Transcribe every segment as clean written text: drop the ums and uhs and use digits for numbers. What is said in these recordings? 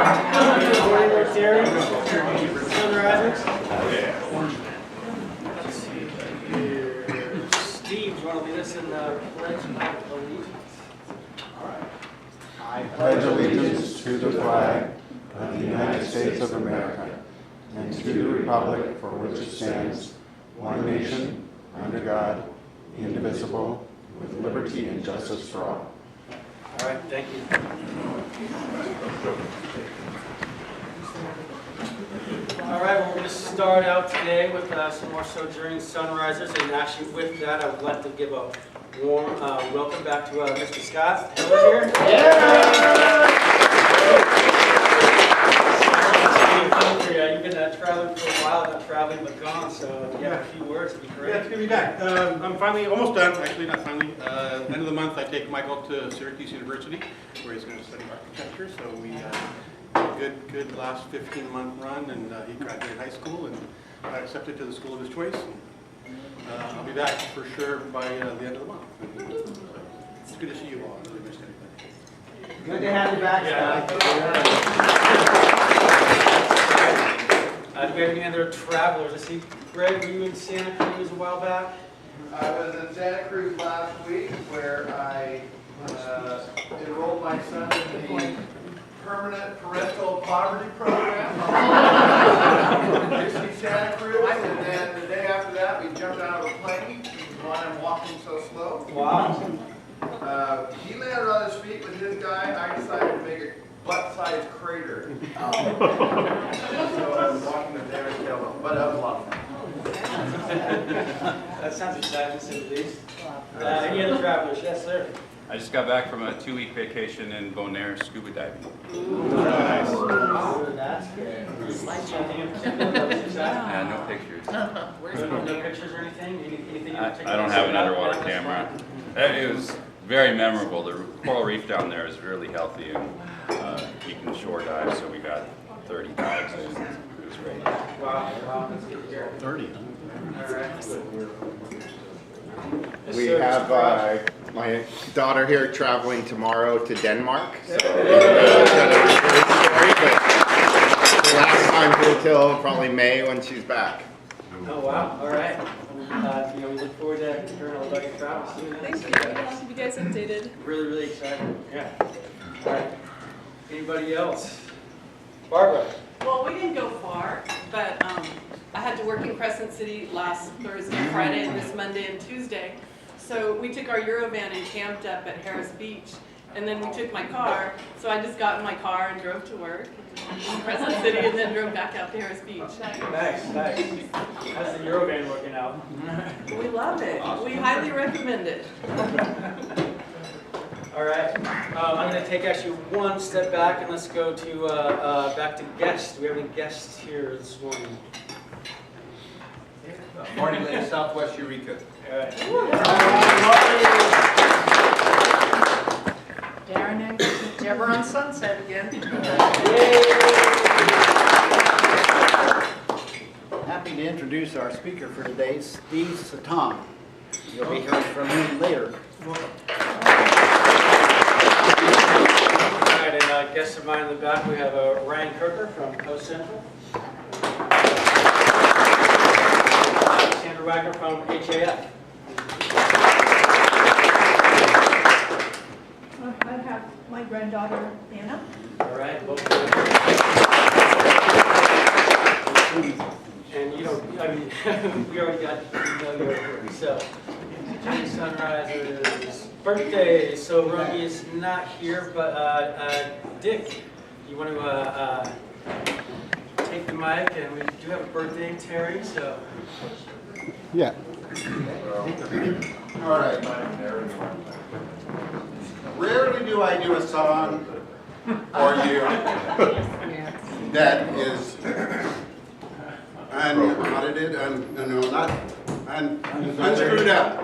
Rotary, Sunrisers. Let's see here. Steve, do you want to lead us in the Pledge of Allegiance? All right. I pledge allegiance to the flag of the United States of America and to the republic for which it stands, one nation, under God, indivisible, with liberty and justice for all. All right, thank you. All right, well, we're going to start out today with some more Sojourning Sunrisers, and actually with that, I would like to give a warm welcome back to Mr. Scott Hiller here. Yeah! You've been traveling for a while, not traveling but gone, so if you have a few words, it'd be great. Yeah, it's good to be back. I'm finally almost done, actually not finally. End of the month I take Michael to Syracuse University where he's going to study architecture, so we had a good last 15-month run, and he graduated high school and got accepted to the school of his choice. And, I'll be back for sure by the end of the month. And, it's good to see you all. I really missed everybody. Good to have you back, Scott. Do we have any other travelers? I see, Greg, were you in Santa Cruz a while back? I was in Santa Cruz last week where I enrolled my son in the permanent parental poverty program in Santa Cruz, and then the day after that we jumped out of a plane, which is why I'm walking so slow. Wow. He landed on his feet with his guy. I decided to make a butt-sized crater. So I'm walking the damage tail, but that was a lot of fun. That sounds exciting, to say the least. Any other travelers? Yes, sir. I just got back from a 2-week vacation in Bonaire scuba diving. Nice. Oh, that's good. No pictures. No pictures or anything? Anything I don't have an underwater camera. It was very memorable. The coral reef down there is really healthy, and you can shore dive, so we got 30 dives in. It was great. Wow, that's good to hear. 30, huh? All right. We have my daughter here traveling tomorrow to Denmark. So it's got a great story, but the last time here till probably May when she's back. Oh, wow. All right. We look forward to hearing all about your travels. Thank you. I'll keep you guys updated. Really, really excited. Yeah. All right. Anybody else? Barbara. Well, we didn't go far, but I had to work in Crescent City last Thursday, Friday, and this Monday and Tuesday. So we took our Eurovan and camped up at Harris Beach, and then we took my car. So I just got in my car and drove to work in Crescent City, and then drove back out to Harris Beach. Nice, nice. How's the Eurovan working out? We love it. We highly recommend it. All right. I'm going to take actually one step back and let's go to back to guests. Do we have any guests here this morning? Morning, Lake Southwest Eureka. All right. Darren and Deborah on Sunset again. Happy to introduce our speaker for today, Steve Satan. You'll be hearing from him later. All right, and guests of mine in the back, we have Ryan Kirker from Coast Central. Sandra Wagner from HAF. I have my granddaughter, Anna. All right, both and you don't, I mean, we already got to know you over. So, Jenny Sunriser's birthday. So, Romy is not here, but Dick, you want to take the mic? And we do have a birthday, Terry, so. Yeah. All right. Rarely do I do a song for you that is unaudited, unscrewed up.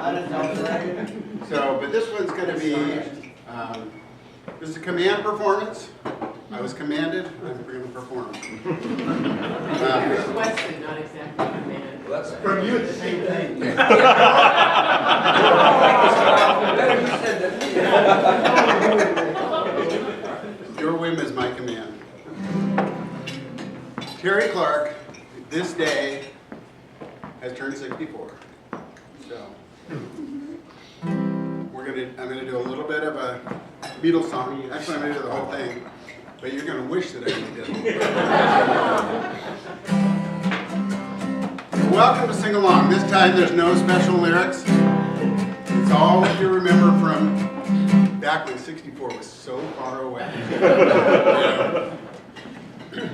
So, but this one's going to be, this is a command performance. I was commanded, I'm going to perform. Requested, not exactly commanded. Well, that's From you, the same thing. Your whim is my command. Clark, this day, has turned 64. So, I'm gonna do a little bit of a Beatles song. Actually, I'm gonna do the whole thing, but you're gonna wish that I did. Welcome to Sing Along. This time there's no special lyrics. It's all what you remember from back when 64 was so far away. Yeah.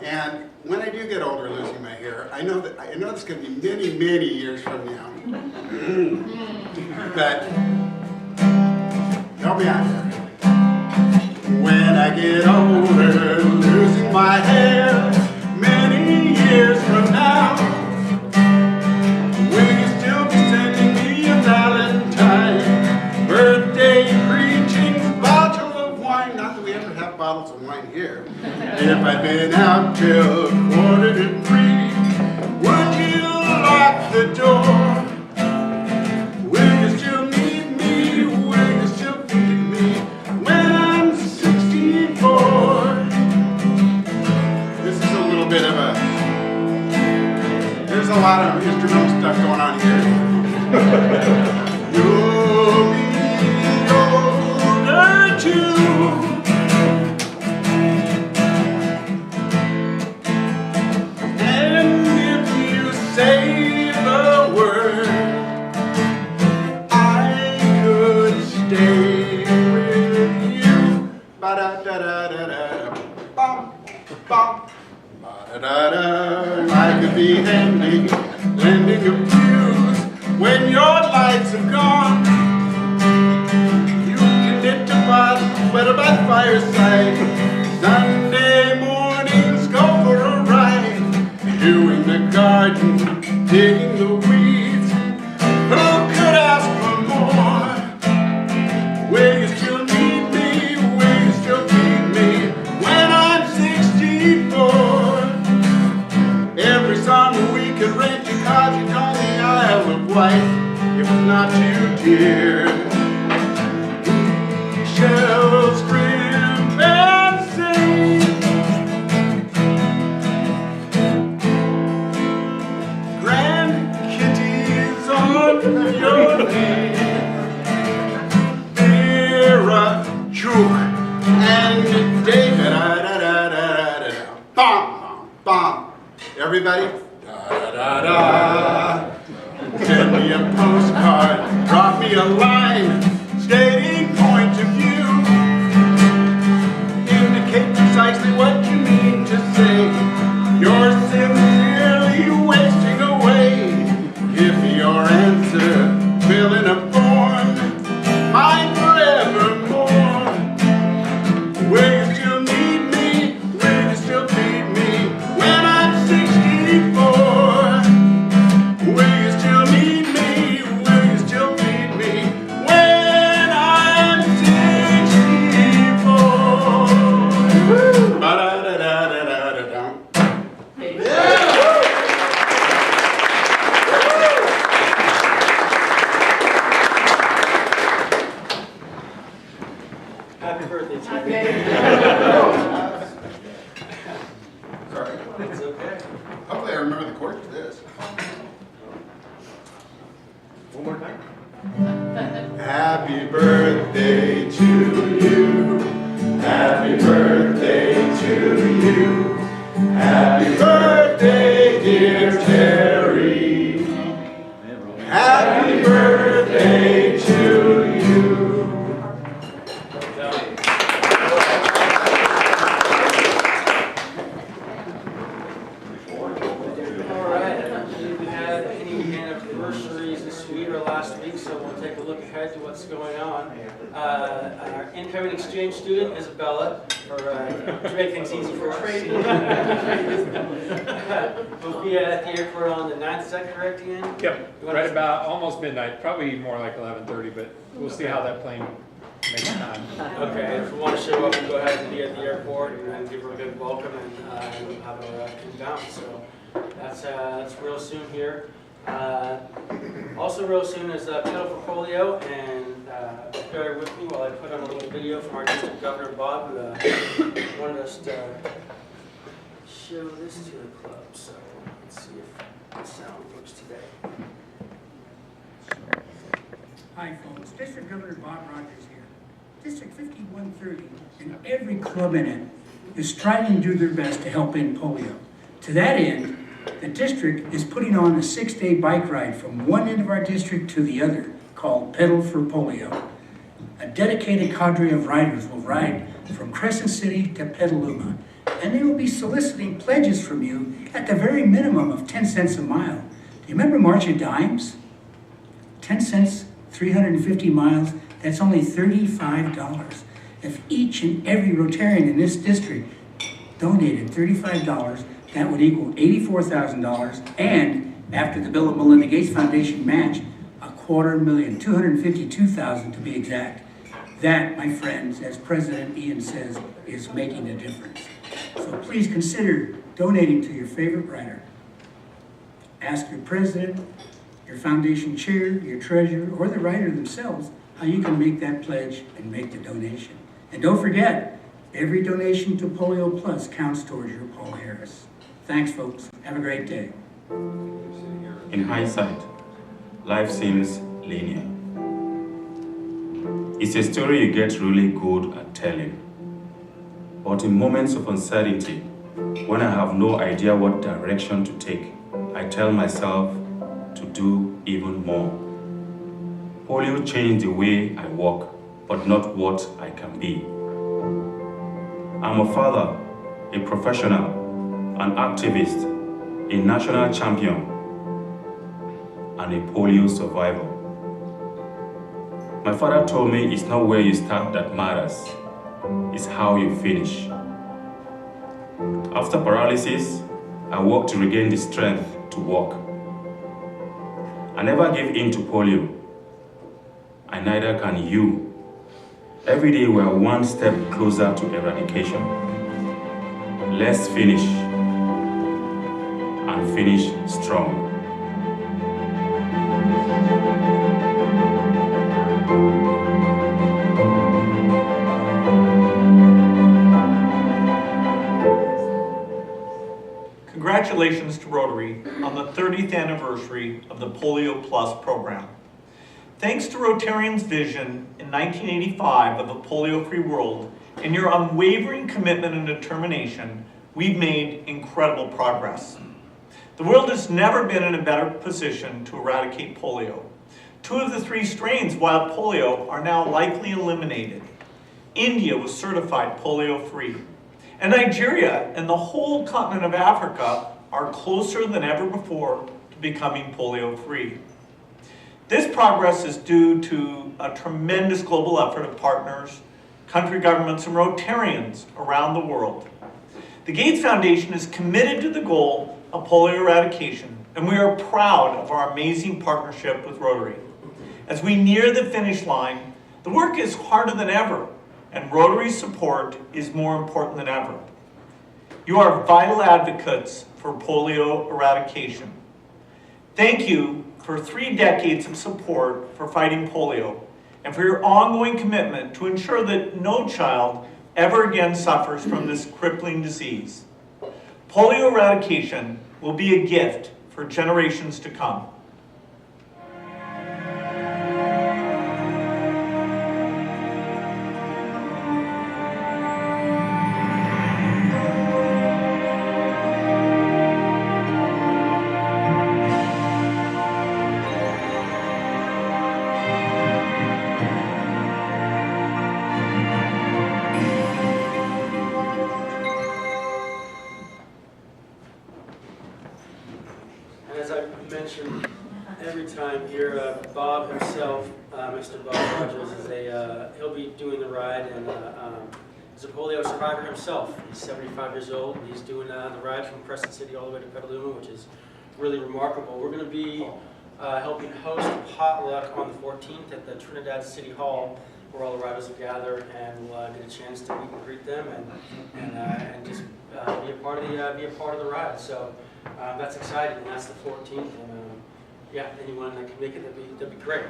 And when I do get older, losing my hair, I know it's going to be many, many years from now. But help me out here. When I get older, losing my hair, many years from now, will you still be sending me a Valentine, birthday greetings, bottle of wine? Not that we ever have bottles of wine here. If I've been out till 2:45, would you lock the door? Will you still need me? Will you still need me when I'm 64? This is a little bit of a, there's a lot of instrumental stuff going on here. You'll be older too. Say the word, I could stay with you. Ba-da-da-da-da-da, bum, bum, ba-da-da-da. I could be lending you views when your lights are gone. You can knit a bottle, sweater by the fireside. Sunday mornings, go for a ride. Doing the garden, digging the weeds. Who could ask for more? Will you still need me? Will you still need me when I'm 64? Every summer we could rent a cottage on the Isle of Wight. If it's not too dear, we shall scrimp and sing. Your name, Vera, Chuck, and David. Bum, bum. Everybody. Send me a postcard. Drop me a line. Stating point of view. Indicate precisely what you mean to say. You're sincerely wasting away. Give me your answer, fill in a form, mine forevermore. Will you still need me? Will you still need me when I'm 64? Will you still need me? Will you still need me when I'm 64? Ba-da-da-da-da-da-da. Happy birthday, Tim. Sorry. It's okay. Hopefully I remember the chords to this. One more time. Happy birthday to you. Happy birthday to you. Happy birthday, dear Terry. Happy birthday to you. All right. We had any anniversaries this week or last week, so we'll take a look ahead to what's going on. Our incoming exchange student, Isabella, to make things easy for us. We'll be at the airport on the 9th, is that correct, Ian? Yep, right about almost midnight, probably more like 11:30, but we'll see how that plane makes time. Okay, if we want to show up, we'll go ahead and be at the airport and give her a good welcome and we'll have her come down. So that's real soon here. Also real soon is pedal for polio, and bear with me while I put on a little video from our district governor, Bob, who wanted us to show this to the club, so let's see if the sound works today. Hi folks, District Governor Bob Rogers here. District 5130 and every club in it is striving to do their best to help end polio. To that end, the district is putting on a 6-day bike ride from one end of our district to the other called Pedal for Polio. A dedicated cadre of riders will ride from Crescent City to Petaluma, and they will be soliciting pledges from you at the very minimum of 10 cents a mile. Do you remember March of Dimes? 10 cents, 350 miles, that's only $35. If each and every Rotarian in this district donated $35, that would equal $84,000, and after the Bill and Melinda Gates Foundation match, $250,000, $252,000 to be exact. That, my friends, as President Ian says, is making a difference. So please consider donating to your favorite rider. Ask your president, your foundation chair, your treasurer, or the rider themselves how you can make that pledge and make the donation. And don't forget, every donation to Polio Plus counts towards your Paul Harris. Thanks, folks. Have a great day. In hindsight, life seems linear. It's a story you get really good at telling. But in moments of uncertainty, when I have no idea what direction to take, I tell myself to do even more. Polio changed the way I walk, but not what I can be. I'm a father, a professional, an activist, a national champion, and a polio survivor. My father told me it's not where you start that matters, it's how you finish. After paralysis, I worked to regain the strength to walk. I never gave in to polio, and neither can you. Every day we are one step closer to eradication. Let's finish, and finish strong. Congratulations to Rotary on the 30th anniversary of the Polio Plus program. Thanks to Rotarians' vision in 1985 of a polio-free world and your unwavering commitment and determination, we've made incredible progress. The world has never been in a better position to eradicate polio. 2 of the 3 strains of wild polio are now likely eliminated. India was certified polio-free. And Nigeria and the whole continent of Africa are closer than ever before to becoming polio-free. This progress is due to a tremendous global effort of partners, country governments, and Rotarians around the world. The Gates Foundation is committed to the goal of polio eradication, and we are proud of our amazing partnership with Rotary. As we near the finish line, the work is harder than ever, and Rotary's support is more important than ever. You are vital advocates for polio eradication. Thank you for 3 decades of support for fighting polio and for your ongoing commitment to ensure that no child ever again suffers from this crippling disease. Polio eradication will be a gift for generations to come. Every time here, Bob himself, Mr. Bob Rogers, he'll be doing the ride, and he's a polio survivor himself. He's 75 years old, and he's doing the ride from Crescent City all the way to Petaluma, which is really remarkable. We're going to be helping host a potluck on the 14th at the Trinidad City Hall, where all the riders will gather, and we'll get a chance to meet and greet them, and just be a part of the ride. So that's exciting, and that's the 14th. And, yeah, anyone that can make it, that'd be great.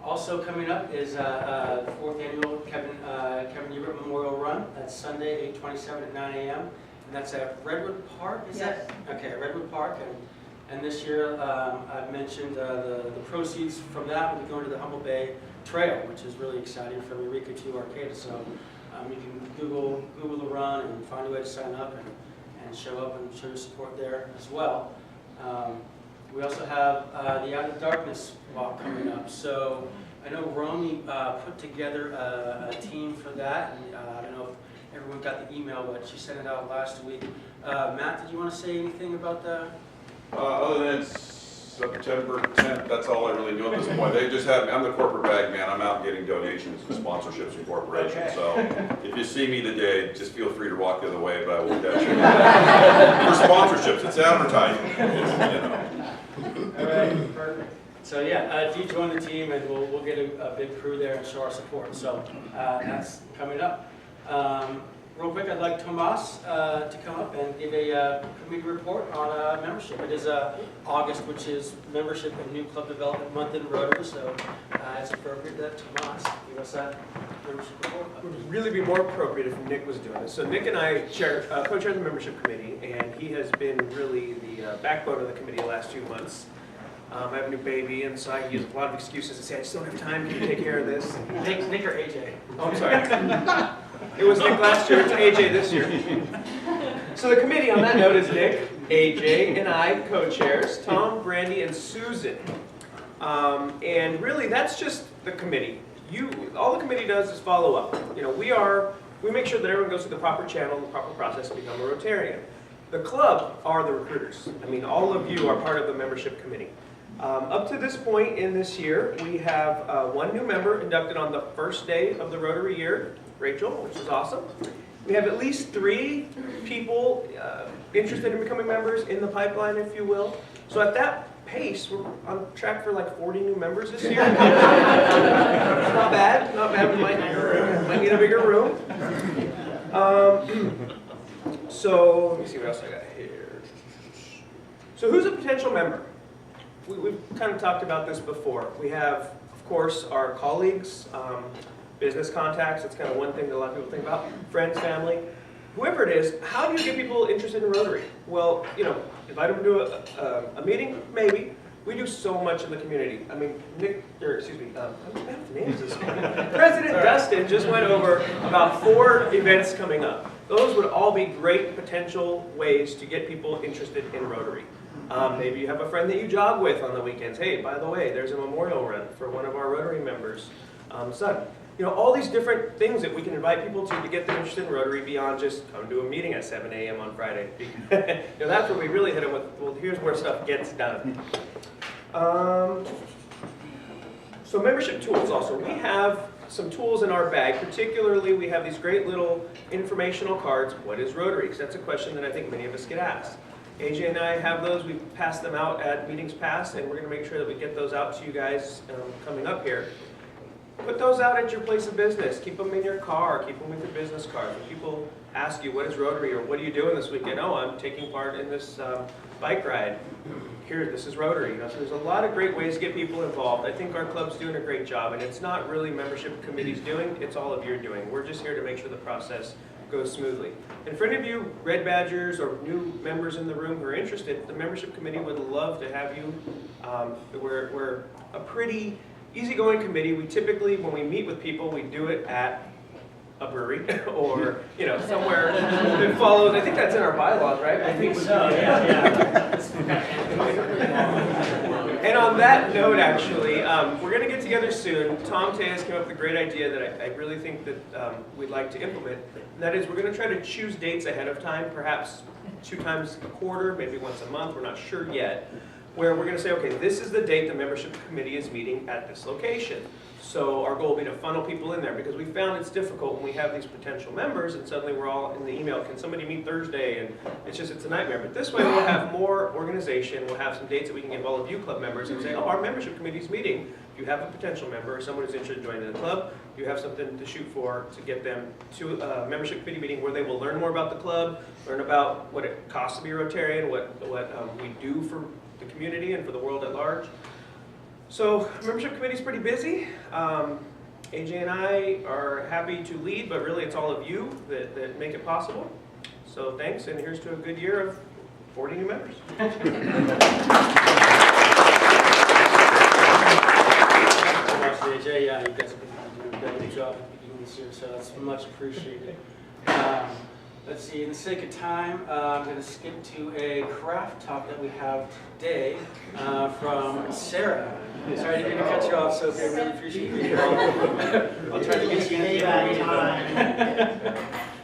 Also coming up is the 4th annual Kevin Ebert Memorial Run. That's Sunday, 8/27 at 9 a.m. and that's at Redwood Park, is Yes. that? Okay, Redwood Park, and this year, I've mentioned the proceeds from that will be going to the Humboldt Bay Trail, which is really exciting from Eureka to Arcata, so you can Google the run and find a way to sign up and show up and show your support there as well. We also have the Out of Darkness walk coming up. So I know Romy put together a team for that, and I don't know if everyone got the email, but she sent it out last week. Matt, did you want to say anything about that? Other than September 10th, that's all I really know at this point. They just have me, I'm the corporate bag man. I'm out getting donations and sponsorships from corporations. Okay. So if you see me today, just feel free to walk the other way, but I won't catch you. For sponsorships, it's advertising. You know. All right, perfect. So yeah, do join the team, and we'll get a big crew there and show our support. So that's coming up. Real quick, I'd like Tomas to come up and give a committee report on membership. It is August, which is Membership and New Club Development Month in Rotary, so it's appropriate that Tomas give us that membership report. It would really be more appropriate if Nick was doing this. So Nick and I co-chair the membership committee, and he has been really the backbone of the committee the last few months. I have a new baby, and so I use a lot of excuses to say, I just don't have time, can you take care of this? Nick or AJ? Oh, I'm sorry. It was Nick last year, it's AJ this year. So the committee on that note is Nick, AJ, and I, co-chairs, Tom, Brandy, and Susan. And really, that's just the committee. All the committee does is follow up. You know, we make sure that everyone goes through the proper channel, the proper process to become a Rotarian. The club are the recruiters. I mean, all of you are part of the membership committee. Up to this point in this year, we have one new member inducted on the first day of the Rotary year, Rachel, which is awesome. We have at least 3 people interested in becoming members in the pipeline, if you will. So at that pace, we're on track for like 40 new members this year. Not bad, not bad. We might need a bigger room. So let me see what else I got here. So who's a potential member? We've kind of talked about this before. We have, of course, our colleagues, business contacts. That's kind of one thing that a lot of people think about. Friends, family, whoever it is. How do you get people interested in Rotary? Well, you know, invite them to a meeting, maybe. We do so much in the community. I mean, President Dustin just went over about 4 events coming up. Those would all be great potential ways to get people interested in Rotary. Maybe you have a friend that you jog with on the weekends. Hey, by the way, there's a memorial run for one of our Rotary members' son. You know, all these different things that we can invite people to get them interested in Rotary beyond just come to a meeting at 7 a.m. on Friday. You know, that's where we really hit them with, well, here's where stuff gets done. So membership tools also. We have some tools in our bag. Particularly, we have these great little informational cards. What is Rotary? Because that's a question that I think many of us get asked. AJ and I have those. We pass them out at meetings past, and we're going to make sure that we get those out to you guys coming up here. Put those out at your place of business. Keep them in your car. Keep them with your business card. When people ask you, what is Rotary, or what are you doing this weekend? Oh, I'm taking part in this bike ride. Here, this is Rotary. You know, so there's a lot of great ways to get people involved. I think our club's doing a great job, and it's not really membership committee's doing, it's all of your doing. We're just here to make sure the process goes smoothly. And for any of you Red Badgers or new members in the room who are interested, the membership committee would love to have you. We're a pretty easygoing committee. We typically, when we meet with people, we do it at a brewery or, you know, somewhere that follows. I think that's in our bylaws, right? I think so, yeah. And on that note, actually, we're going to get together soon. Tom Tejas came up with a great idea that I really think that we'd like to implement. And that is, we're going to try to choose dates ahead of time, perhaps 2 times a quarter, maybe once a month. We're not sure yet. Where we're going to say, okay, this is the date the membership committee is meeting at this location. So our goal will be to funnel people in there, because we found it's difficult when we have these potential members and suddenly we're all in the email, can somebody meet Thursday? And it's a nightmare. But this way we'll have more organization, we'll have some dates that we can give all of you club members and say, oh, our membership committee's meeting. If you have a potential member or someone who's interested in joining the club, you have something to shoot for to get them to a membership committee meeting where they will learn more about the club, learn about what it costs to be a Rotarian, what we do for the community and for the world at large. So membership committee is pretty busy. AJ and I are happy to lead, but really it's all of you that make it possible. So thanks, and here's to a good year of 40 new members. AJ, yeah, you guys have been doing a great job at the beginning of this year, so that's much appreciated. Let's see, in the sake of time, I'm going to skip to a craft talk that we have today from Sarah. Sorry to cut you off, Sophie, I really appreciate you. I'll try to get you in the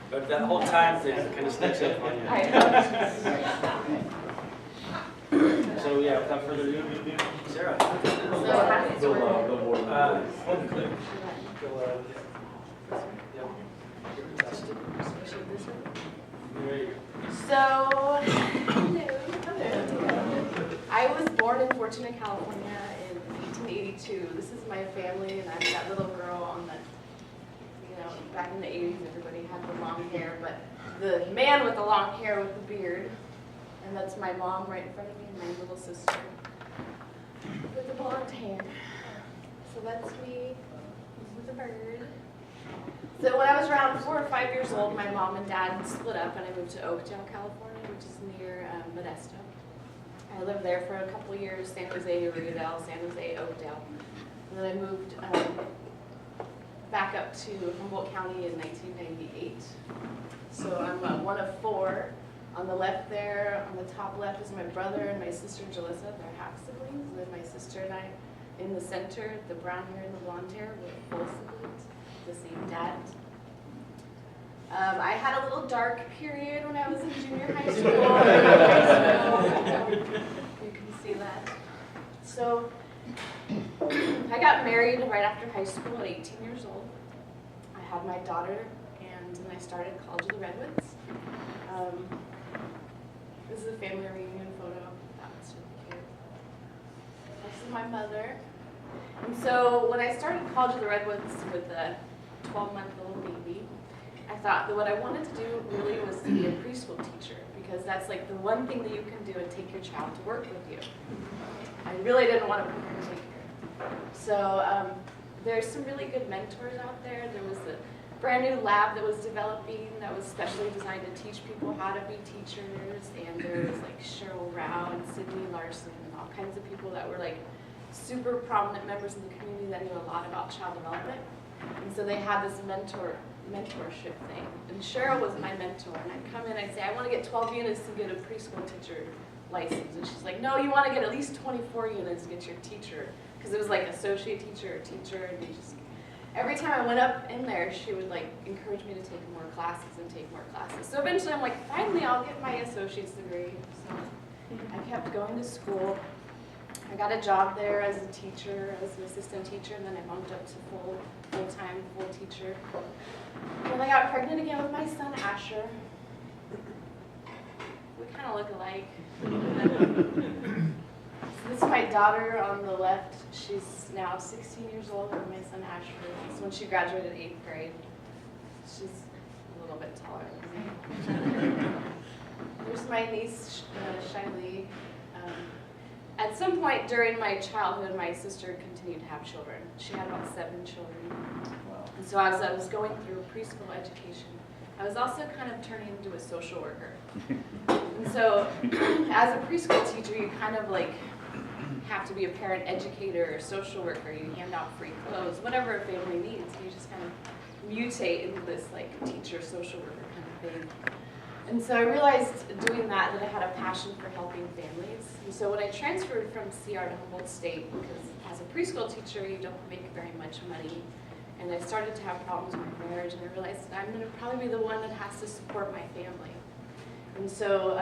but that whole time thing kind of sticks up on you. So yeah, without further ado, Sarah. Hold the clip. So, I was born in Fortuna, California in 1882. This is my family, and I'm that little girl on the, back in the 80s, everybody had the long hair, but the man with the long hair with the beard, and that's my mom right in front of me, and my little sister with the blonde hair. So that's me with the bird. So when I was around 4 or 5 years old, my mom and dad split up, and I moved to Oakdale, California, which is near Modesto. I lived there for a couple years, San Jose, Uriel, San Jose, Oakdale. And then I moved back up to Humboldt County in 1998. So I'm one of 4. On the left there, on the top left is my brother and my sister Jalissa. They're half siblings. And then my sister and I in the center, the brown hair and the blonde hair, we're full siblings, the same dad. I had a little dark period when I was in junior high school. You can see that. So I got married right after high school at 18 years old. I had my daughter, and then I started College of the Redwoods. This is a family reunion photo. That was really cute. This is my mother. And so when I started College of the Redwoods with a 12-month-old baby, I thought that what I wanted to do really was to be a preschool teacher, because that's like the one thing that you can do and take your child to work with you. I really didn't want to put her in daycare. So there's some really good mentors out there. There was a brand new lab that was developing that was specially designed to teach people how to be teachers, and there was like Cheryl Rao and Sydney Larson and all kinds of people that were like super prominent members in the community that knew a lot about child development. And so they had this mentorship thing. And Cheryl was my mentor, and I'd come in and I'd say, I want to get 12 units to get a preschool teacher license. And she's like, no, you want to get at least 24 units to get your teacher. Because it was like associate teacher or teacher, and they just, every time I went up in there, she would like encourage me to take more classes and take more classes. So eventually I'm like, finally I'll get my associate's degree. So I kept going to school. I got a job there as a teacher, as an assistant teacher, and then I bumped up to full-time, full teacher. And I got pregnant again with my son, Asher. We kind of look alike. So this is my daughter on the left. She's now 16 years old, and my son, Asher. This is when she graduated 8th grade. She's a little bit taller than me. There's my niece, Shiley. At some point during my childhood, my sister continued to have children. She had about 7 children. Wow. And so as I was going through preschool education, I was also kind of turning into a social worker. And so as a preschool teacher, you kind of like have to be a parent educator or social worker. You hand out free clothes, whatever a family needs. You just kind of mutate into this like teacher, social worker kind of thing. And so I realized doing that I had a passion for helping families. And so when I transferred from CR to Humboldt State, because as a preschool teacher, you don't make very much money, and I started to have problems with my marriage, and I realized that I'm going to probably be the one that has to support my family. And so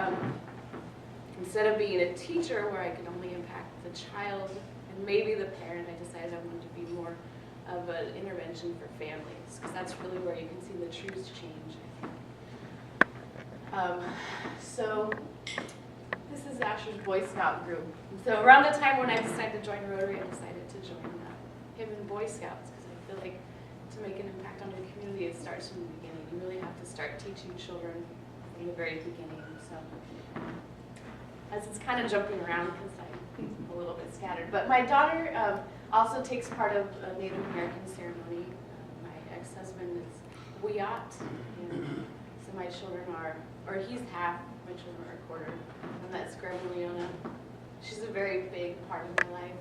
instead of being a teacher where I could only impact the child and maybe the parent, I decided I wanted to be more of an intervention for families, because that's really where you can see the truths change. So this is Asher's Boy Scout group. So around the time when I decided to join Rotary, I decided to join him in Boy Scouts, because I feel like to make an impact on your community, it starts from the beginning. You really have to start teaching children from the very beginning. So as it's kind of jumping around because I'm a little bit scattered. But my daughter also takes part of a Native American ceremony. My ex-husband is Wiyot, and some my children are, or he's half, my children are a quarter, and that's Grandma Leona. She's a very big part of my life.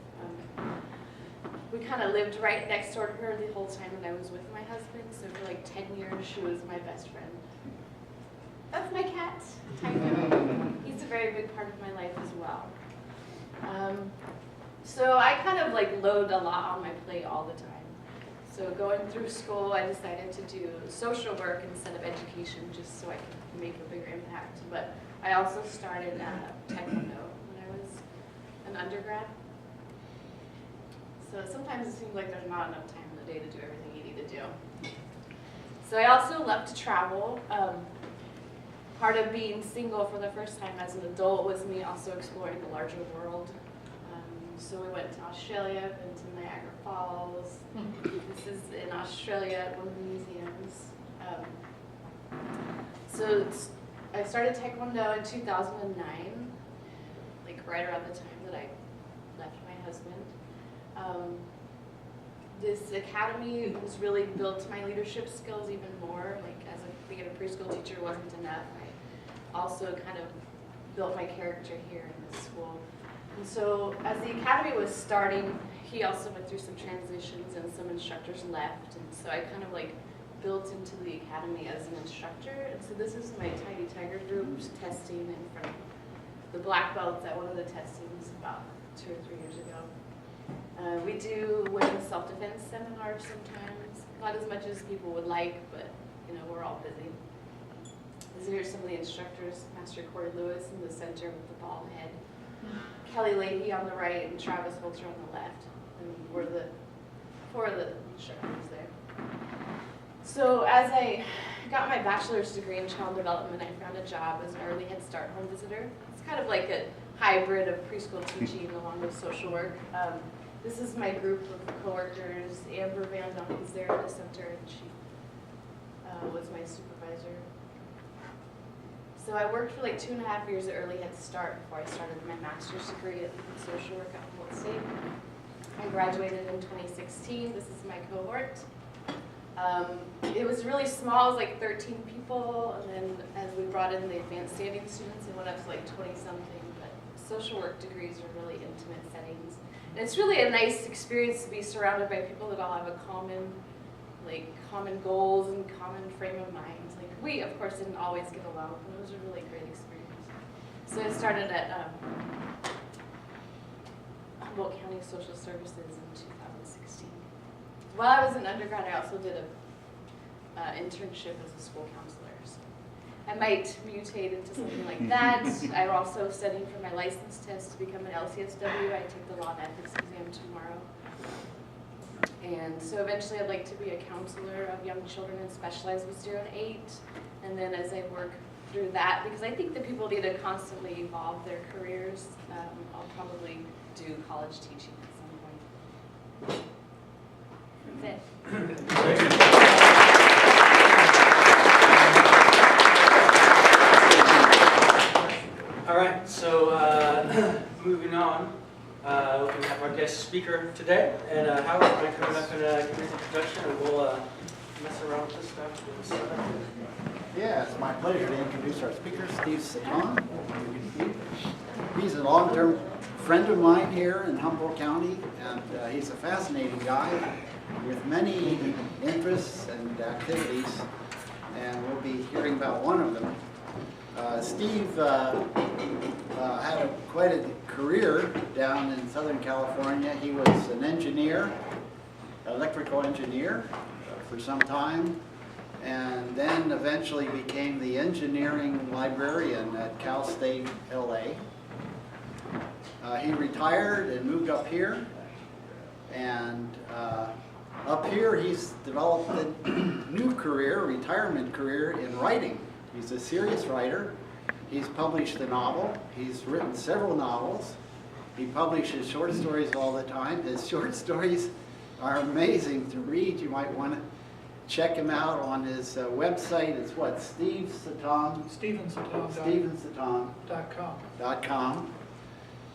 We kind of lived right next door to her the whole time that I was with my husband, so for like 10 years she was my best friend. That's my cat, Tycho. He's a very big part of my life as well. So I kind of like load a lot on my plate all the time. So going through school, I decided to do social work instead of education just so I could make a bigger impact. But I also started Taekwondo when I was an undergrad. So sometimes it seems like there's not enough time in the day to do everything you need to do. So I also love to travel. Part of being single for the first time as an adult was me also exploring the larger world. So we went to Australia, been to Niagara Falls. This is in Australia at one of the museums. So I started Taekwondo in 2009, like right around the time that I left my husband. This academy was really built my leadership skills even more. Like as being a preschool teacher wasn't enough. I also kind of built my character here in this school. And so as the academy was starting, he also went through some transitions and some instructors left. And so I kind of like built into the academy as an instructor. And so this is my Tiny Tiger groups testing in front of the black belts at one of the testings about 2 or 3 years ago. We do women's self-defense seminars sometimes. Not as much as people would like, but you know, we're all busy. These are some of the instructors, Master Corey Lewis in the center with the bald head. Kelly Leahy on the right and Travis Holter on the left. And we're the 4 of the instructors there. So as I got my bachelor's degree in child development, I found a job as an early Head Start home visitor. It's kind of like a hybrid of preschool teaching along with social work. This is my group of coworkers. Amber Van Donk is there in the center, and she was my supervisor. So I worked for like 2.5 years at Early Head Start before I started my master's degree in social work at Humboldt State. I graduated in 2016. This is my cohort. It was really small, it was like 13 people, and then as we brought in the advanced standing students, it went up to like 20-something, but social work degrees are really intimate settings. And it's really a nice experience to be surrounded by people that all have a common goals and common frame of mind. Like we, of course, didn't always get along, but it was a really great experience. So I started at Humboldt County Social Services in 2016. While I was an undergrad, I also did an internship as a school counselor. So I might mutate into something like that. I'm also studying for my license test to become an LCSW. I take the law and ethics exam tomorrow. And so eventually I'd like to be a counselor of young children and specialize with 0 to 8. And then as I work through that, because I think that people need to constantly evolve their careers, I'll probably do college teaching at some point. That's it. All right, so moving on, we have our guest speaker today, and Howard, I'm going to come up and give his introduction, and we'll mess around with this stuff. Yeah, it's my pleasure to introduce our speaker, Steve Satan. He's a long-term friend of mine here in Humboldt County, and he's a fascinating guy with many interests and activities, and we'll be hearing about one of them. Steve had quite a career down in Southern California. He was an engineer, electrical engineer for some time, and then eventually became the engineering librarian at Cal State LA. He retired and moved up here, and up here he's developed a new career, retirement career in writing. He's a serious writer. He's published a novel. He's written several novels. He publishes short stories all the time. His short stories are amazing to read. You might want to check him out on his website. It's what? StevenSatan.com.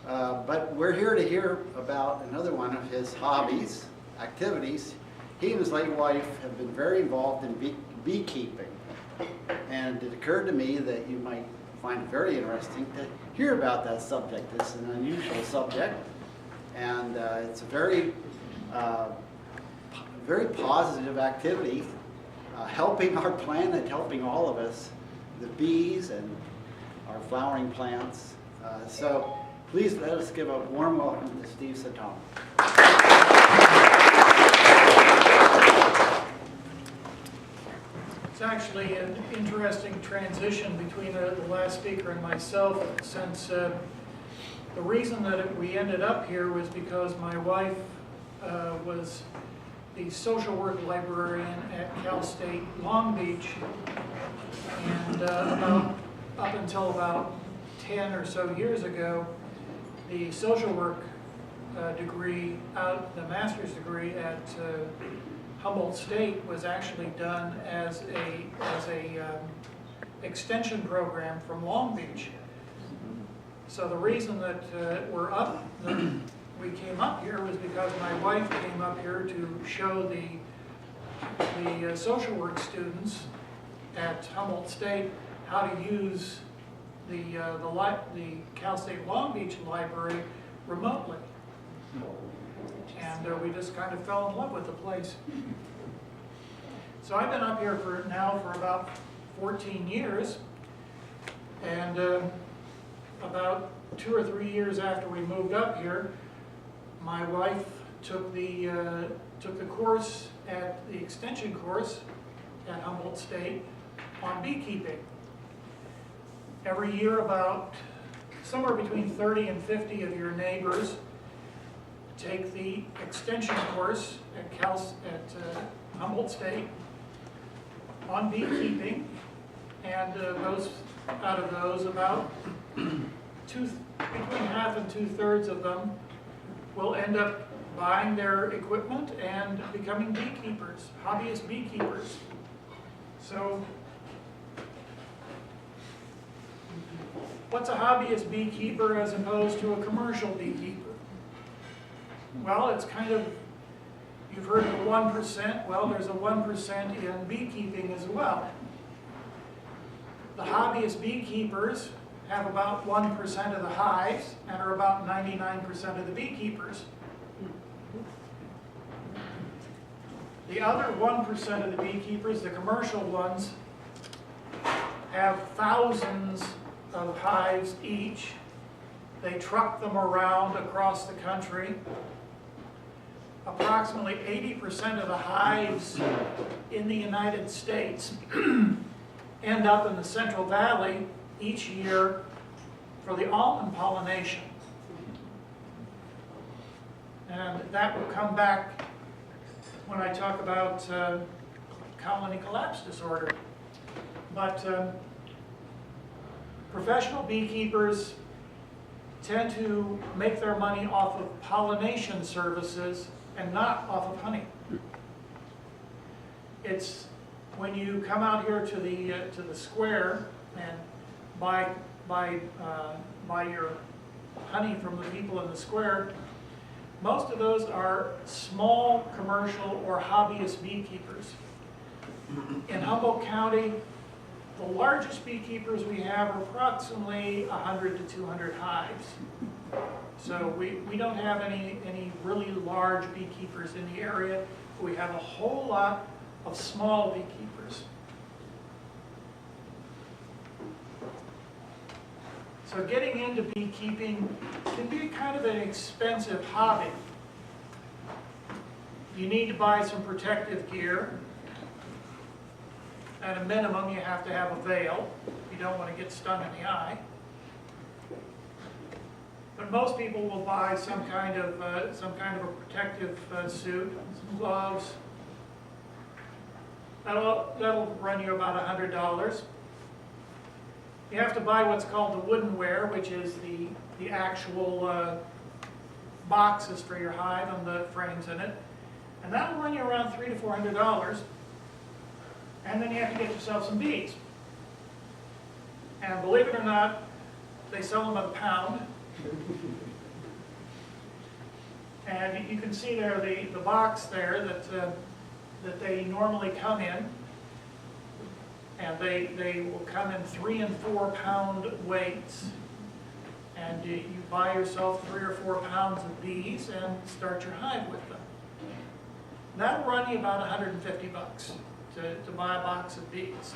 But we're here to hear about another one of his hobbies, activities. He and his late wife have been very involved in beekeeping. And it occurred to me that you might find it very interesting to hear about that subject. It's an unusual subject, and it's a very, very positive activity, helping our planet, helping all of us, the bees and our flowering plants. So please let us give a warm welcome to Steve Saton. It's actually an interesting transition between the last speaker and myself, since the reason that we ended up here was because my wife was the social work librarian at Cal State Long Beach, and up until about 10 or so years ago, the social work degree, the master's degree at Humboldt State was actually done as a extension program from Long Beach. So the reason that we came up here was because my wife came up here to show the social work students at Humboldt State how to use the Cal State Long Beach library remotely. And we just kind of fell in love with the place. So I've been up here for about 14 years, and about 2 or 3 years after we moved up here, my wife took the course the extension course at Humboldt State on beekeeping. Every year, about somewhere between 30 and 50 of your neighbors take the extension course at Humboldt State on beekeeping, and out of those, about between half and 2/3 of them will end up buying their equipment and becoming beekeepers, hobbyist beekeepers. So, what's a hobbyist beekeeper as opposed to a commercial beekeeper? Well, it's kind of, you've heard of the 1%. Well, there's a 1% in beekeeping as well. The hobbyist beekeepers have about 1% of the hives and are about 99% of the beekeepers. The other 1% of the beekeepers, the commercial ones, have thousands of hives each. They truck them around across the country. Approximately 80% of the hives in the United States end up in the Central Valley each year for the almond pollination. And that will come back when I talk about colony collapse disorder. But professional beekeepers tend to make their money off of pollination services and not off of honey. It's when you come out here to the square and buy your honey from the people in the square, most of those are small commercial or hobbyist beekeepers. In Humboldt County, the largest beekeepers we have are approximately 100 to 200 hives. So we don't have any really large beekeepers in the area. We have a whole lot of small beekeepers. So getting into beekeeping can be kind of an expensive hobby. You need to buy some protective gear. At a minimum, you have to have a veil. You don't want to get stung in the eye. But most people will buy some kind of a protective suit, some gloves. That'll run you about $100. You have to buy what's called the woodenware, which is the actual boxes for your hive and the frames in it. And that'll run you around $300 to $400. And then you have to get yourself some bees. And believe it or not, they sell them at a pound. And you can see there the box there that they normally come in. And they will come in 3 and 4 pound weights. And you buy yourself 3 or 4 pounds of bees and start your hive with them. That'll run you about $150 to buy a box of bees.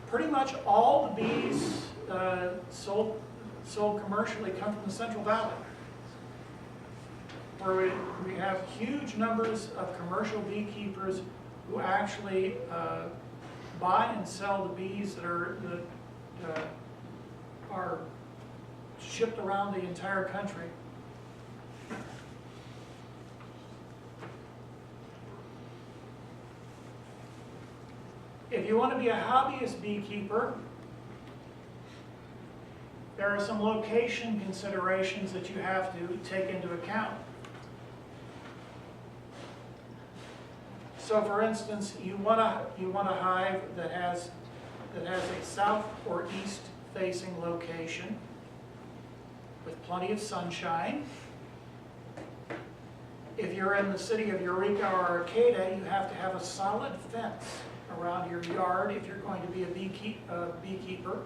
Pretty much all the bees sold commercially come from the Central Valley, where we have huge numbers of commercial beekeepers who actually buy and sell the bees that are shipped around the entire country. If you want to be a hobbyist beekeeper, there are some location considerations that you have to take into account. So for instance, you want a hive that has a south or east facing location with plenty of sunshine. If you're in the city of Eureka or Arcata, you have to have a solid fence around your yard if you're going to be a beekeeper.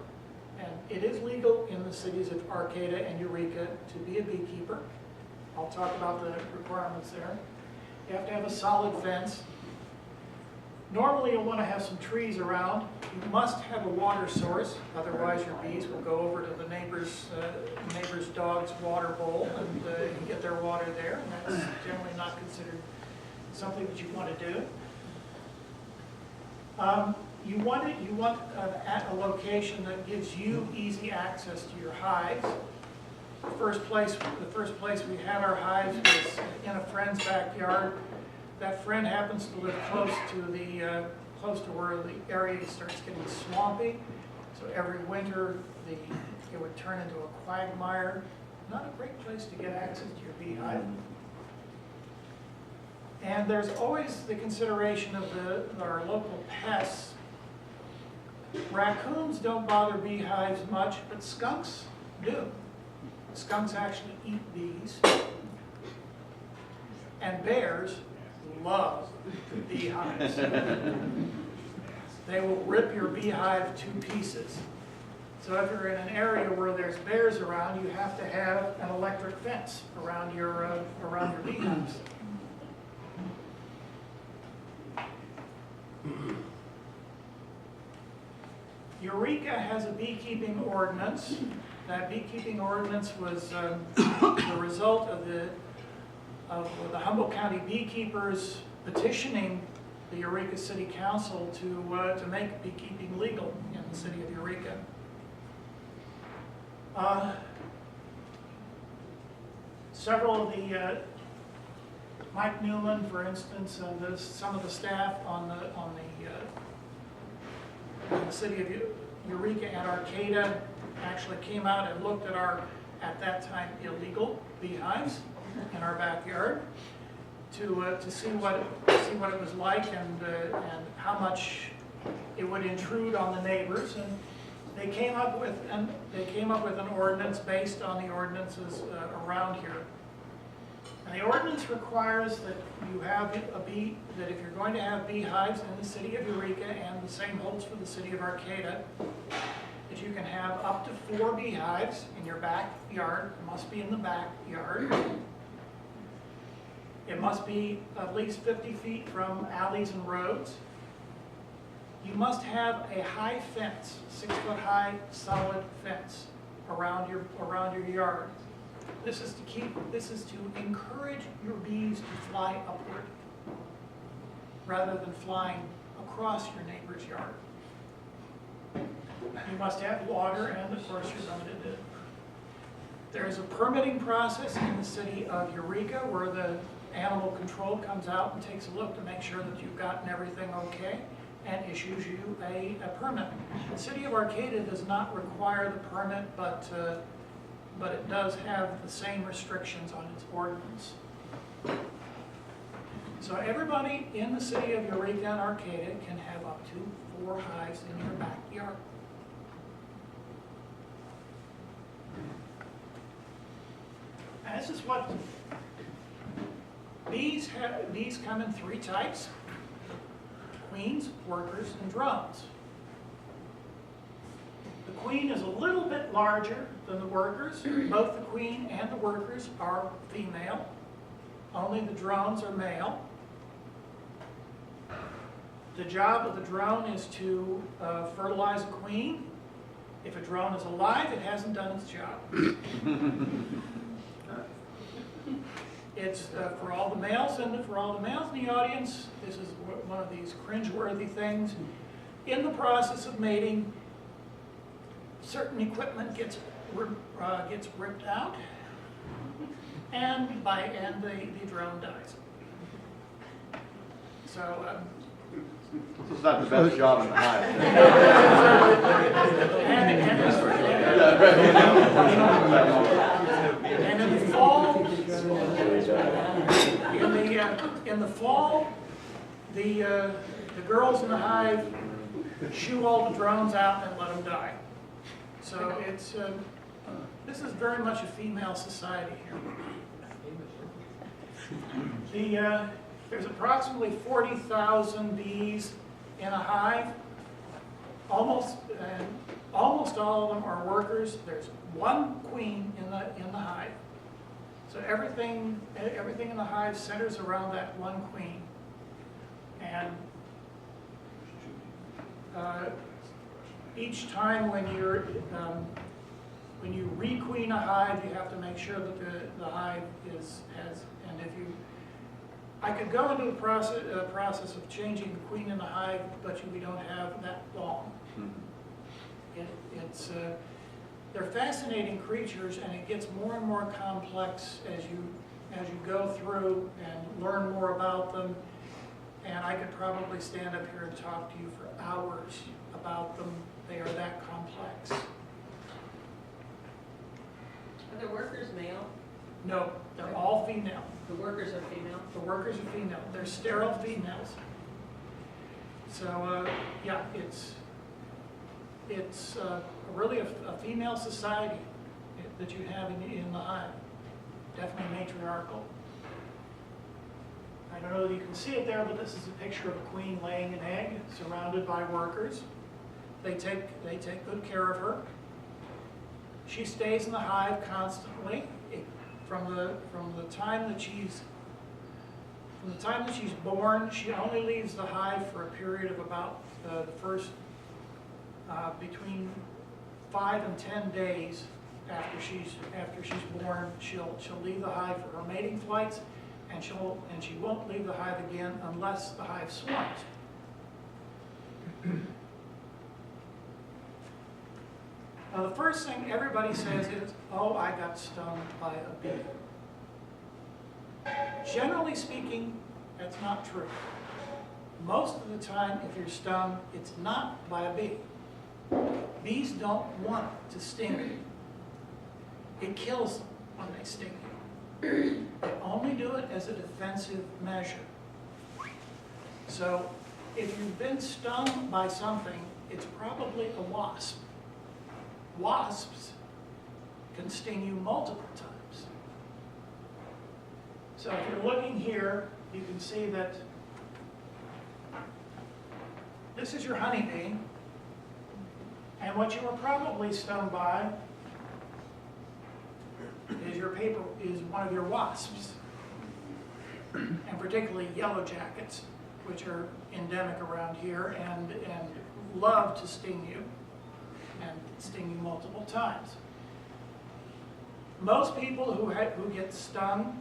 And it is legal in the cities of Arcata and Eureka to be a beekeeper. I'll talk about the requirements there. You have to have a solid fence. Normally you'll want to have some trees around. You must have a water source, otherwise your bees will go over to the neighbor's dog's water bowl and get their water there, and that's generally not considered something that you want to do. You want a location that gives you easy access to your hives. The first place we had our hives was in a friend's backyard. That friend happens to live close to where the area starts getting swampy. So every winter it would turn into a quagmire. Not a great place to get access to your beehive. And there's always the consideration of our local pests. Raccoons don't bother beehives much, but skunks do. Skunks actually eat bees. And bears love beehives. They will rip your beehive to pieces. So if you're in an area where there's bears around, you have to have an electric fence around your beehives. Eureka has a beekeeping ordinance. That beekeeping ordinance was the result of the Humboldt County beekeepers petitioning the Eureka City Council to make beekeeping legal in the city of Eureka. Several of the Mike Newman, for instance, and some of the staff on the city of Eureka and Arcata actually came out and looked at our, at that time, illegal beehives in our backyard to see what it was like and how much it would intrude on the neighbors. And they came up with an ordinance based on the ordinances around here. And the ordinance requires that you have that if you're going to have beehives in the city of Eureka, and the same holds for the city of Arcata, that you can have up to 4 beehives in your backyard. It must be in the backyard. It must be at least 50 feet from alleys and roads. You must have a high fence, 6-foot high solid fence around your yard. This is to encourage your bees to fly upward rather than flying across your neighbor's yard. You must have water, and of course you're limited. There is a permitting process in the city of Eureka where the animal control comes out and takes a look to make sure that you've gotten everything okay and issues you a permit. The city of Arcata does not require the permit, but it does have the same restrictions on its ordinance. So everybody in the city of Eureka and Arcata can have up to 4 hives in your backyard. And this is what bees come in 3 types: queens, workers, and drones. The queen is a little bit larger than the workers. Both the queen and the workers are female. Only the drones are male. The job of the drone is to fertilize a queen. If a drone is alive, it hasn't done its job. It's for all the males in the audience. This is one of these cringeworthy things. In the process of mating, certain equipment gets ripped out, and the drone dies. So. This is not the best job in the hive. And in the fall, the girls in the hive shoo all the drones out and let them die. So it's this is very much a female society here. There's approximately 40,000 bees in a hive. Almost all of them are workers. There's one queen in the hive. So everything in the hive centers around that one queen. And each time when you requeen a hive, you have to make sure that the hive and if you, I could go into the process of changing the queen in the hive, but we don't have that long. They're fascinating creatures, and it gets more and more complex as you go through and learn more about them. And I could probably stand up here and talk to you for hours about them. They are that complex. Are the workers male? No, they're all female. The workers are female? The workers are female. They're sterile females. So, yeah, it's really a female society that you have in the hive. Definitely matriarchal. I don't know if you can see it there, but this is a picture of a queen laying an egg surrounded by workers. They take good care of her. She stays in the hive constantly. From the time that she's born, she only leaves the hive for a period of about the first between 5 and 10 days after she's born. She'll leave the hive for her mating flights, and she won't leave the hive again unless the hive swarms. Now, the first thing everybody says is, "Oh, I got stung by a bee." Generally speaking, that's not true. Most of the time, if you're stung, it's not by a bee. Bees don't want to sting you. It kills them when they sting you. They only do it as a defensive measure. So, if you've been stung by something, it's probably a wasp. Wasps can sting you multiple times. So if you're looking here, you can see that this is your honeybee, and what you were probably stung by is one of your wasps, and particularly yellow jackets, which are endemic around here and love to sting you. And sting you multiple times. Most people who get stung,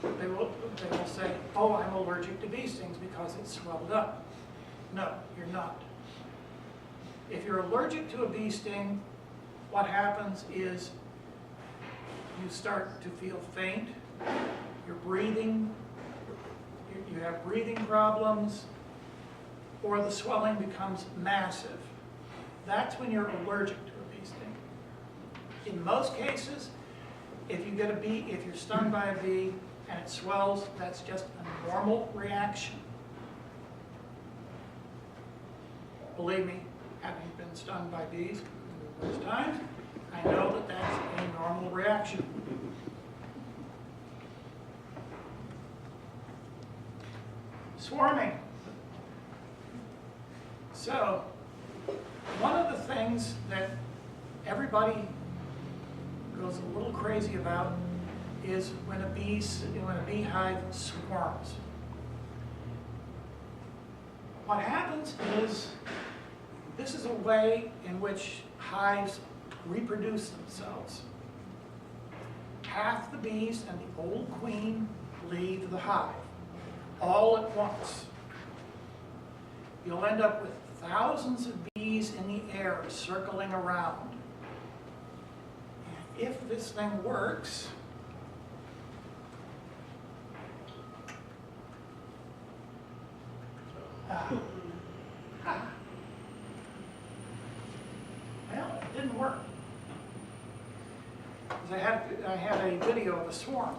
they will say, "Oh, I'm allergic to bee stings because it's swelled up." No, you're not. If you're allergic to a bee sting, what happens is you start to feel faint, you're breathing, you have breathing problems, or the swelling becomes massive. That's when you're allergic to a bee sting. In most cases, if you're stung by a bee and it swells, that's just a normal reaction. Believe me, having been stung by bees numerous times, I know that that's a normal reaction. Swarming. So, one of the things that everybody goes a little crazy about is when a beehive swarms. What happens is, this is a way in which hives reproduce themselves. Half the bees and the old queen leave the hive, all at once. You'll end up with thousands of bees in the air circling around. And if this thing works, well, it didn't work. 'Cause I had a video of a swarm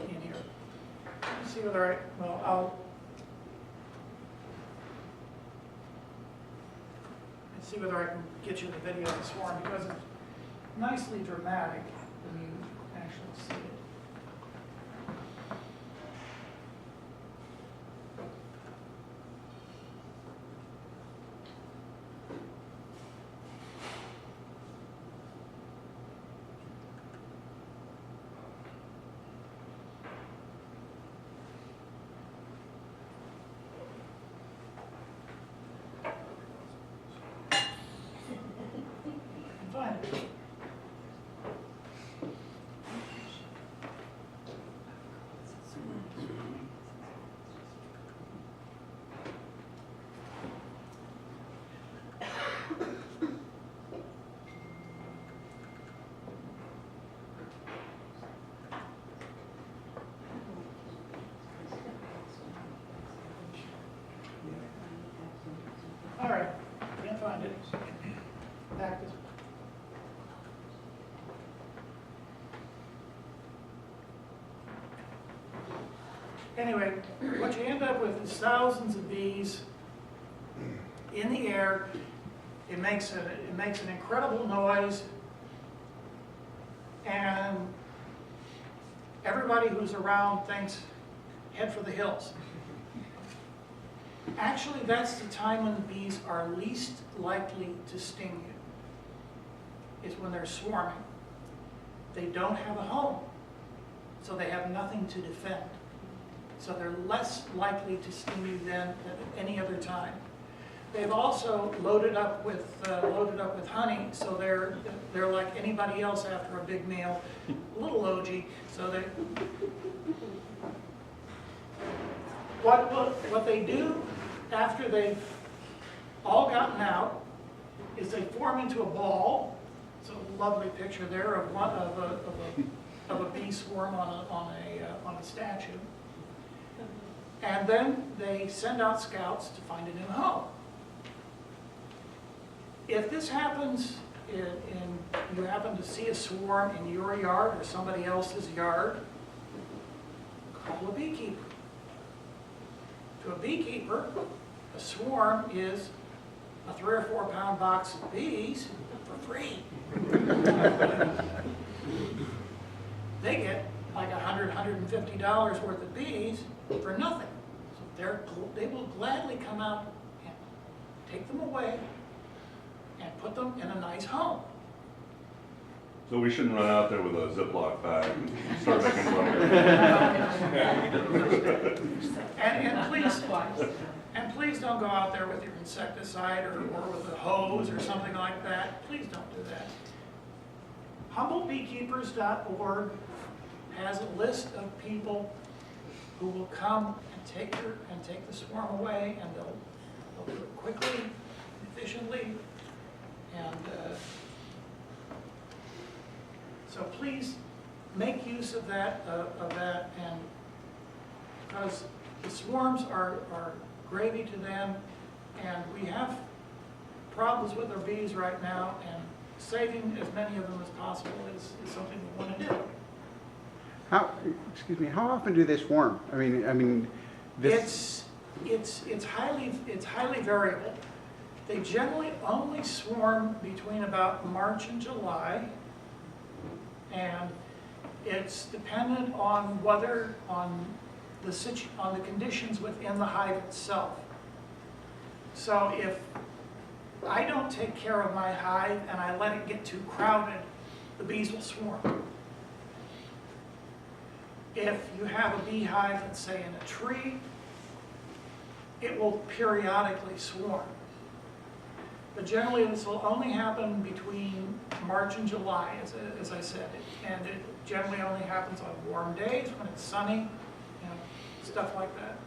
in here. Let's see whether let's see whether I can get you the video of the swarm, because it's nicely dramatic when you actually see it. Fine. All right, can't find it. Back this way. Anyway, what you end up with is thousands of bees in the air. It makes an incredible noise, and everybody who's around thinks, head for the hills. Actually, that's the time when the bees are least likely to sting you, is when they're swarming. They don't have a home, so they have nothing to defend. So they're less likely to sting you than at any other time. They've also loaded up with honey, so they're like anybody else after a big meal, a little logy. So they what they do after they've all gotten out is they form into a ball. It's a lovely picture there of a bee swarm on a statue. And then they send out scouts to find a new home. If this happens you happen to see a swarm in your yard or somebody else's yard, call a beekeeper. To a beekeeper, a swarm is a 3 or 4 pound box of bees for free. They get like $100, $150 worth of bees for nothing. So they will gladly come out and take them away and put them in a nice home. So we shouldn't run out there with a Ziploc bag and start making And please don't go out there with your insecticide or with a hose or something like that. Please don't do that. HumbleBeekeepers.org has a list of people who will come and take the swarm away, and they'll do it quickly, efficiently, and so please make use of that, and because the swarms are gravy to them, and we have problems with our bees right now, and saving as many of them as possible is something we want to do. How often do they swarm? I mean, this... It's highly variable. They generally only swarm between about March and July, and it's dependent on the conditions within the hive itself. So if I don't take care of my hive and I let it get too crowded, the bees will swarm. If you have a beehive, let's say in a tree, it will periodically swarm. But generally this will only happen between March and July, as I said. And it generally only happens on warm days, when it's sunny, you know, stuff like that.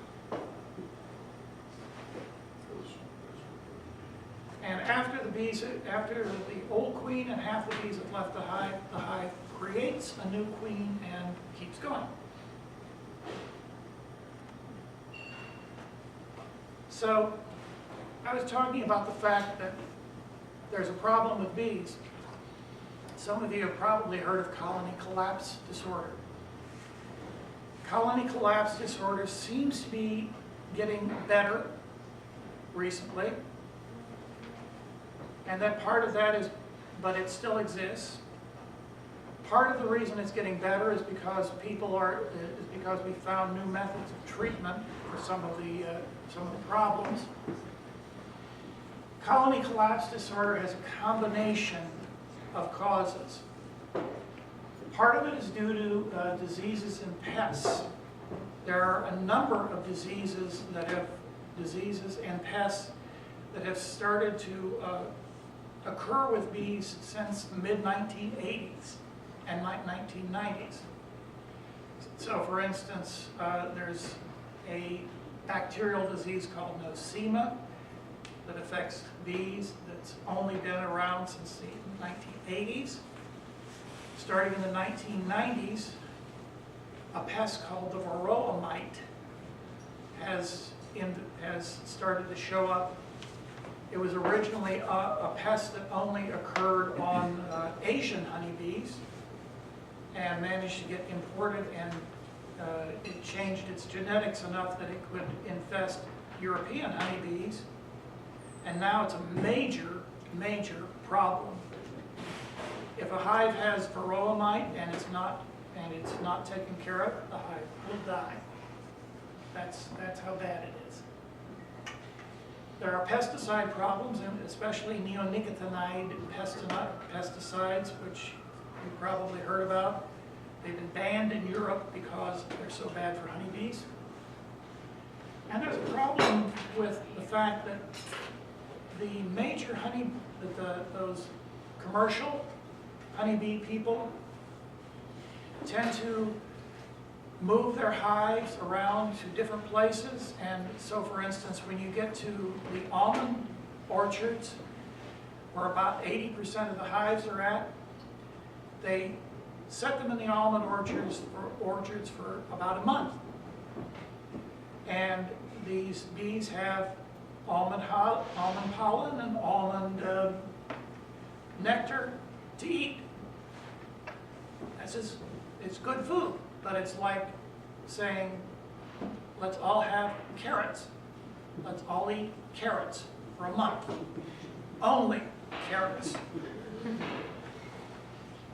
And after the old queen and half the bees have left the hive creates a new queen and keeps going. So I was talking about the fact that there's a problem with bees. Some of you have probably heard of colony collapse disorder. Colony collapse disorder seems to be getting better recently. And that part of that is, but it still exists. Part of the reason it's getting better is because we found new methods of treatment for some of the problems. Colony collapse disorder has a combination of causes. Part of it is due to diseases in pests. There are a number of diseases and pests that have started to occur with bees since the mid-1980s and 1990s. So for instance, there's a bacterial disease called nosema that affects bees that's only been around since the 1980s. Starting in the 1990s, a pest called the varroa mite has started to show up. It was originally a pest that only occurred on Asian honeybees and managed to get imported, and it changed its genetics enough that it could infest European honeybees. And now it's a major, major problem. If a hive has varroa mite and it's not taken care of, the hive will die. That's how bad it is. There are pesticide problems, and especially neonicotinoid pesticides, which you've probably heard about. They've been banned in Europe because they're so bad for honeybees. And there's a problem with the fact that the major those commercial honeybee people tend to move their hives around to different places. And so for instance, when you get to the almond orchards, where about 80% of the hives are at, they set them in the almond orchards for about a month. And these bees have almond pollen and almond nectar to eat. It's good food, but it's like saying, let's all have carrots. Let's all eat carrots for a month. Only carrots.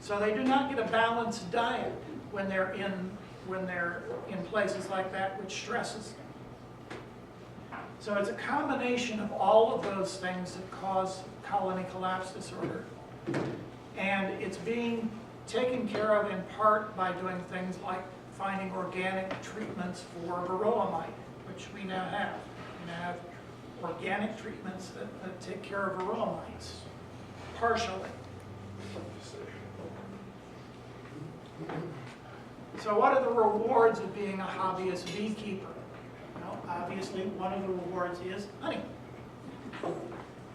So they do not get a balanced diet when they're in places like that, which stresses them. So it's a combination of all of those things that cause colony collapse disorder. And it's being taken care of in part by doing things like finding organic treatments for varroa mite, which we now have. We now have organic treatments that take care of varroa mites, partially. So what are the rewards of being a hobbyist beekeeper? Well, obviously one of the rewards is honey.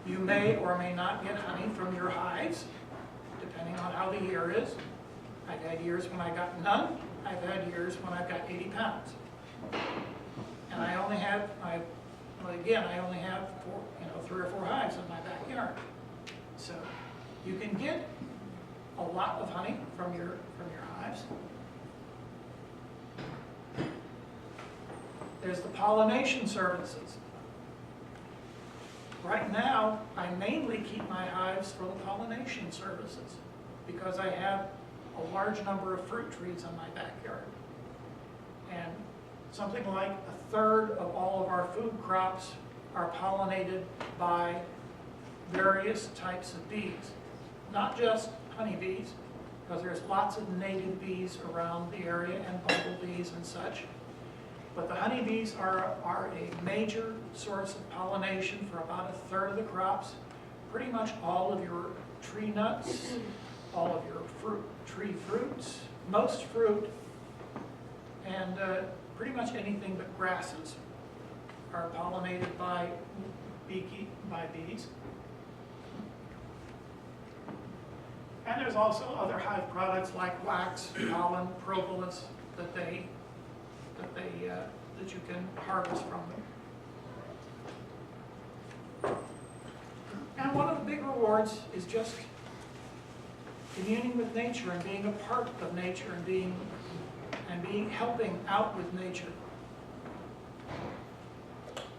You may or may not get honey from your hives, depending on how the year is. I've had years when I got none. I've had years when I've got 80 pounds. And I only have, I only have 3 or 4 hives in my backyard. So you can get a lot of honey from your hives. There's the pollination services. Right now, I mainly keep my hives for the pollination services because I have a large number of fruit trees in my backyard. And something like 1/3 of all of our food crops are pollinated by various types of bees. Not just honeybees, because there's lots of native bees around the area and bumblebees and such. But the honeybees are a major source of pollination for about 1/3 of the crops. Pretty much all of your tree nuts, all of your tree fruits, most fruit, and pretty much anything but grasses are pollinated by bees. And there's also other hive products like wax, pollen, propolis that you can harvest from them. And one of the big rewards is just communing with nature and being a part of nature and helping out with nature.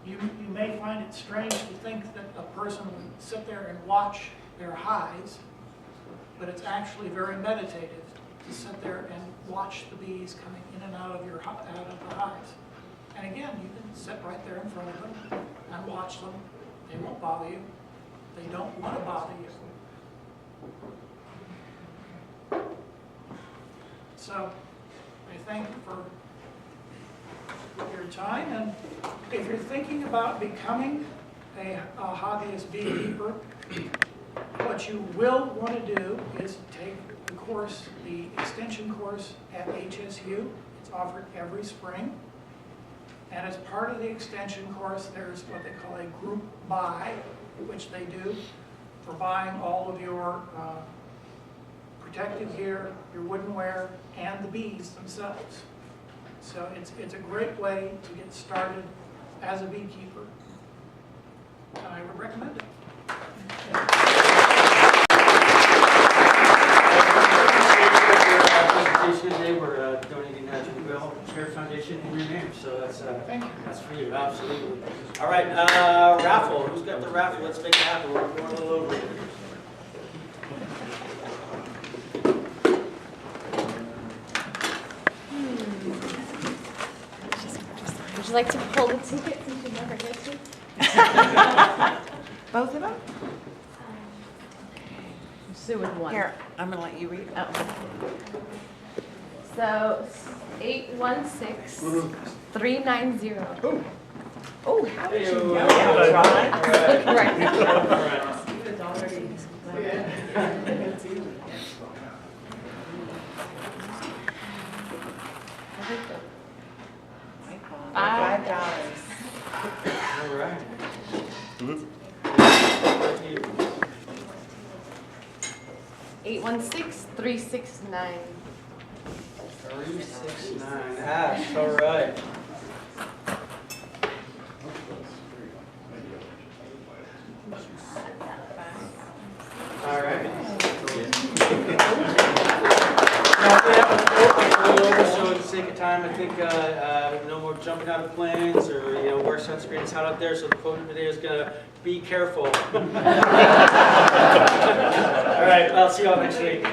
You may find it strange to think that a person would sit there and watch their hives, but it's actually very meditative to sit there and watch the bees coming in and out of the hives. And again, you can sit right there in front of them and watch them. They won't bother you. They don't want to bother you. So I thank you for your time, and if you're thinking about becoming a hobbyist beekeeper, what you will want to do is take the course, the extension course at HSU. It's offered every spring. And as part of the extension course, there's what they call a group buy, which they do for buying all of your protective gear, your woodenware, and the bees themselves. So it's a great way to get started as a beekeeper. And I would recommend it. Presentation today, we're donating that to the Will Charity Foundation in your name, so that's for you, absolutely. All right, raffle. Who's got the raffle? Let's make it happen. We're going a little over here. Would you like to hold the ticket since you never get to? Both of them? Sue with one. Here, I'm gonna let you read. Oh. So 816-390. Oh, how did you know? $5. All right. 816-369. 369. Ash, all right. All right. So for the sake of time, I think no more jumping out of planes or wear sunscreen. It's hot out there, so the quote today is gonna be careful. All right, I'll see you all next week.